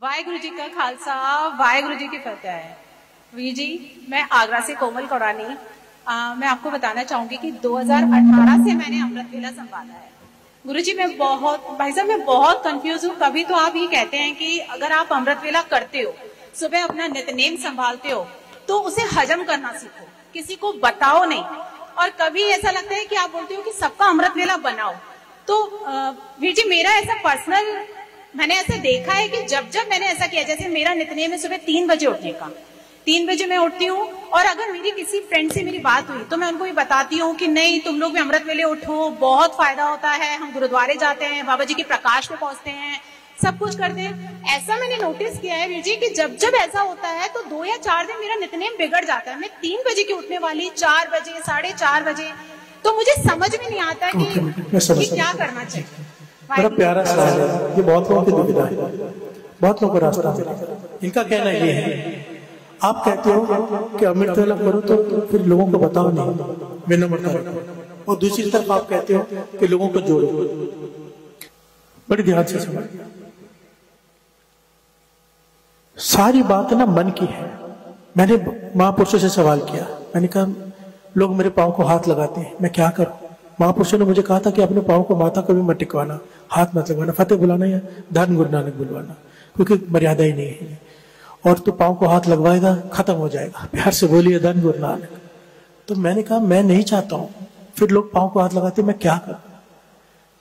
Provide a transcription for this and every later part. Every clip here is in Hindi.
वाहेगुरु जी का खालसा, वाहेगुरु जी की फतेह है। वीर जी, मैं आगरा से कोमल कौरानी। मैं आपको बताना चाहूंगी कि 2018 से मैंने अमृत वेला संभाला है। गुरु जी, भाई साहब मैं बहुत कंफ्यूज हूँ। कभी तो आप ये कहते हैं कि अगर आप अमृत वेला करते हो, सुबह अपना नित्यनेम संभालते हो, तो उसे हजम करना सीखो, किसी को बताओ नहीं। और कभी ऐसा लगता है कि आप बोलते हो कि सबका अमृत वेला बनाओ। तो वीर जी, मेरा ऐसा पर्सनल मैंने ऐसा देखा है कि जब जब मैंने ऐसा किया, जैसे मेरा नित्यनेम है सुबह 3 बजे उठने का, 3 बजे मैं उठती हूँ। और अगर मेरी किसी फ्रेंड से मेरी बात हुई तो मैं उनको ये बताती हूँ कि नहीं, तुम लोग भी अमृत वेले उठो, बहुत फायदा होता है। हम गुरुद्वारे जाते हैं, बाबा जी के प्रकाश पे पहुंचते हैं, सब कुछ करते हैं। ऐसा मैंने नोटिस किया है वीर जी कि जब जब ऐसा होता है तो 2 या 4 दिन मेरा नित्यनेम बिगड़ जाता है। मैं 3 बजे की उठने वाली 4 बजे, 4:30 बजे, तो मुझे समझ में नहीं आता कि क्या करना चाहिए। बड़ा प्यारा सवाल है। ये बहुत लोगों की दुविधा है, बहुत लोगों को रास्ता मिला। इनका कहना ये है, आप कहते हो कि अमृत वेला करो तो फिर लोगों को बताओ नहीं, विनम्रता रखो। और दूसरी तरफ आप कहते हो कि लोगों को जोड़ो। बड़ी ध्यान से समझ, सारी बात ना मन की है। मैंने महापुरुषों से सवाल किया, मैंने कहा लोग मेरे पांव को हाथ लगाते हैं, मैं क्या करूं। महापुरुषों ने मुझे कहा था कि अपने पांव को माथा कभी मत टिकवाना, हाथ मत लगवाना, फतेह बुलाना या धन गुरु नानक बुलवाना, क्योंकि मर्यादा ही नहीं है। और तू पांव को हाथ लगवाएगा, खत्म हो जाएगा। प्यार से बोलिए धन गुरु नानक। तो मैंने कहा मैं नहीं चाहता हूं, फिर लोग पांव को हाथ लगाते, मैं क्या करूं।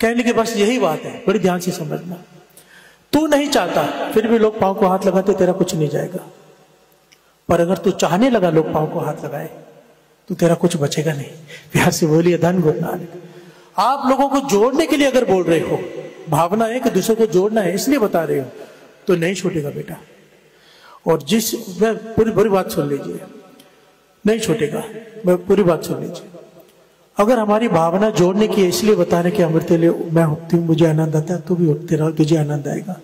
कहने के बस यही बात है, बड़ी ध्यान से समझना। तू नहीं चाहता, फिर भी लोग पांव को हाथ लगाते, तेरा कुछ नहीं जाएगा। पर अगर तू चाहने लगा लोग पांव को हाथ लगाए, तो तेरा कुछ बचेगा नहीं। प्यार से बोलिए धन गुरु नानक। आप लोगों को जोड़ने के लिए अगर बोल रहे हो, भावना है कि दूसरे को जोड़ना है इसलिए बता रहे हो, तो नहीं छूटेगा बेटा। और मैं पूरी बात सुन लीजिए, नहीं छूटेगा। मैं पूरी बात सुन लीजिए। अगर हमारी भावना जोड़ने की है इसलिए बता रहे कि अमृत वेले मैं उठती हूँ, मुझे आनंद आता है, तो भी उठते रहो, तुझे आनंद आएगा,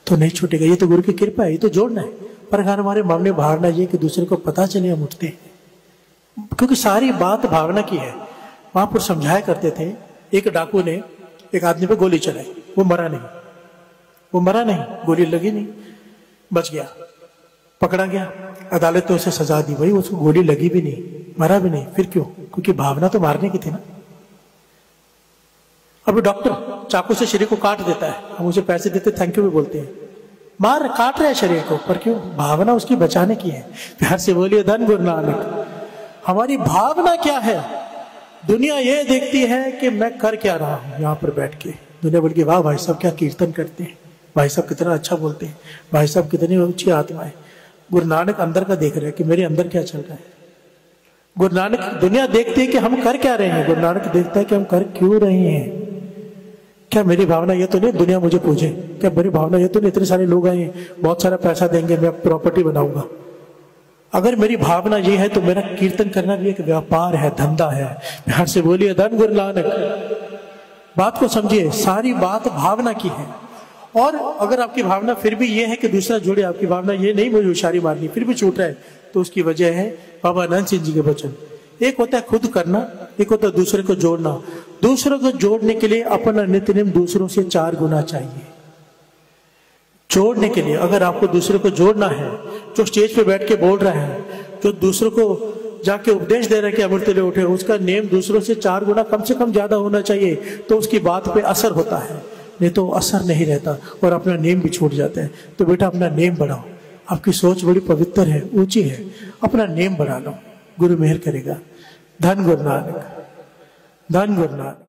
तो नहीं छूटेगा। ये तो गुरु की कृपा है, ये तो जोड़ना है। पर अगर हमारे मन में भावना ये कि दूसरे को पता चले हम उठते हैं, क्योंकि सारी बात भावना की है। वहां पर समझाया करते थे, एक डाकू ने एक आदमी पे गोली चलाई, वो मरा नहीं, गोली लगी नहीं, बच गया, पकड़ा गया, अदालत ने उसे सजा दी। भाई उसको गोली लगी भी नहीं, मरा भी नहीं, फिर क्यों? क्योंकि भावना तो मारने की थी ना। अब डॉक्टर चाकू से शरीर को काट देता है, हम उसे पैसे देते, थैंक यू भी बोलते हैं, काट रहे हैं शरीर को, पर क्यों? भावना उसकी बचाने की है। प्यार से बोलिए धन गुरु नानक। हमारी भावना क्या है? दुनिया ये देखती है कि मैं कर क्या रहा हूं यहां पर बैठ के। दुनिया बोल के वाह भाई साहब क्या कीर्तन करते हैं, भाई साहब कितना अच्छा बोलते हैं, भाई साहब कितनी ऊंची आत्मा है। गुरु नानक अंदर का देख रहे हैं कि मेरे अंदर क्या चल रहा है। गुरु नानक, दुनिया देखती है कि हम कर क्या रहे हैं, गुरु नानक देखता है कि हम कर क्यों रहे हैं। क्या मेरी भावना ये तो नहीं दुनिया मुझे पूछे, क्या मेरी भावना ये तो नहीं इतने सारे लोग आए, बहुत सारा पैसा देंगे, मैं प्रॉपर्टी बनाऊंगा। अगर मेरी भावना ये है तो मेरा कीर्तन करना भी एक व्यापार है, धंधा है। प्यार से बोलिए धन गुरु नानक। बात को समझिए, सारी बात भावना की है। और अगर आपकी भावना फिर भी ये है कि दूसरा जुड़े, आपकी भावना ये नहीं मुझे होशियारी मारनी, फिर भी छूट रहा है, तो उसकी वजह है बाबा आनंद सिंह जी के वचन। एक होता है खुद करना, एक होता है दूसरे को जोड़ना। दूसरों को जोड़ने के लिए अपना नित्यनेम दूसरों से 4 गुना चाहिए। जोड़ने के लिए अगर आपको दूसरे को जोड़ना है, जो स्टेज पे बैठ के बोल रहा है, जो दूसरों को जाके उपदेश दे रहा है कि अमृत वेले उठे, उसका नेम दूसरों से 4 गुना कम से कम ज्यादा होना चाहिए, तो उसकी बात पे असर होता है। नहीं तो असर नहीं रहता और अपना नेम भी छूट जाता है। तो बेटा अपना नेम बढ़ाओ, आपकी सोच बड़ी पवित्र है, ऊंची है, अपना नेम बढ़ा लो, गुरु मेहर करेगा। धन गुरु नानक, धन गुरु नानक।